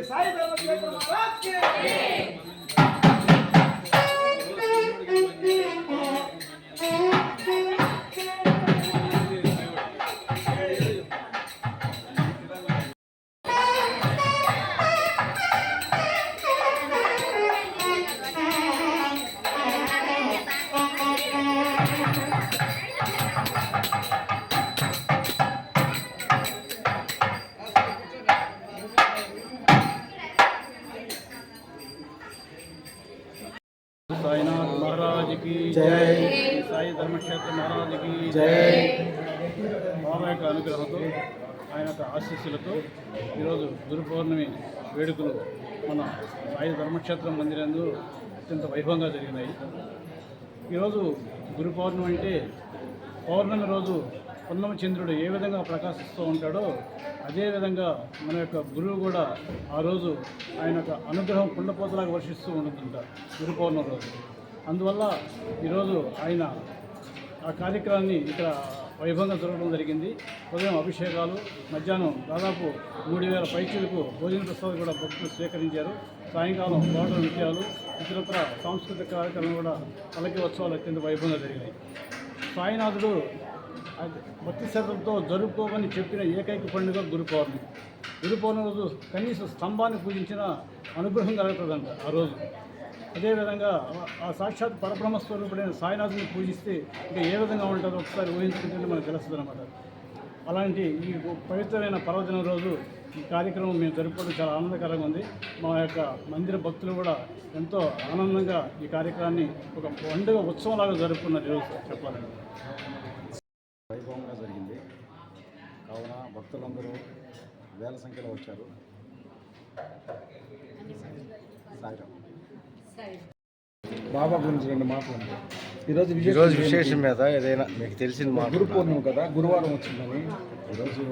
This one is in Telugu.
సాయి ధర్మక్షేత్ర మహారాజ్కి साईनाथ महाराज की जय। साई धर्मक्षेत्र महाराज की जय। బాబా యొక్క అనుగ్రహంతో ఆయన యొక్క ఆశీస్సులతో ఈరోజు గురు పౌర్ణమి వేడుకలు మన సాయి ధర్మక్షేత్రం మందిరందు అత్యంత వైభవంగా జరిగినాయి. ఈరోజు గురు పౌర్ణమి అంటే పౌర్ణమి రోజు పున్నమ చంద్రుడు ఏ విధంగా ప్రకాశిస్తూ ఉంటాడో అదేవిధంగా మన యొక్క గురువు కూడా ఆ రోజు ఆయన యొక్క అనుగ్రహం కుండపోతలాగా వర్షిస్తూ ఉంటుందంట గురు పౌర్ణమి రోజు. అందువల్ల ఈరోజు ఆయన ఆ కార్యక్రమాన్ని ఇక్కడ వైభవంగా జరగడం జరిగింది. ఉదయం అభిషేకాలు, మధ్యాహ్నం దాదాపు 3000 పైచీలకు భోజన ప్రసాదం కూడా భక్తులు స్వీకరించారు. సాయంకాలం పాటల నృత్యాలు, ఇతరత్ర సాంస్కృతిక కార్యక్రమాలు కూడా పల్లకి ఉత్సవాలు అత్యంత వైభవంగా జరిగినాయి. సాయినాథుడు భక్తి శ్రద్ధలతో జరుపుకోమని చెప్పిన ఏకైక పండుగ గురు పౌర్ణమి. గురు పౌర్ణమి రోజు కనీసం స్తంభాన్ని పూజించిన అనుగ్రహం కలుగుతుందంట ఆ రోజు. అదేవిధంగా ఆ సాక్షాత్ పరబ్రహ్మ స్వరూపుడైన సాయినాథుని పూజిస్తే ఇంకా ఏ విధంగా ఉంటుందో ఒకసారి ఊహించుకుంటే మనకు తెలుస్తుంది అన్నమాట. అలాంటి ఈ పవిత్రమైన పర్వదినం రోజు ఈ కార్యక్రమం మేము జరుపుకోవడం చాలా ఆనందకరంగా ఉంది. మా యొక్క మందిర భక్తులు కూడా ఎంతో ఆనందంగా ఈ కార్యక్రమాన్ని ఒక పండుగ ఉత్సవంలాగా జరుపుకున్నారు ఈరోజు చెప్పాలండి. వైభవంగా జరిగింది కావున భక్తులందరూ వేల సంఖ్యలో వచ్చారు. బాబా గురించి 2 మాటలు. ఈరోజు విశేషం మీద ఏదైనా మీకు తెలిసిన గురు పౌర్ణమి కదా, గురువారం వచ్చిందని ఈరోజు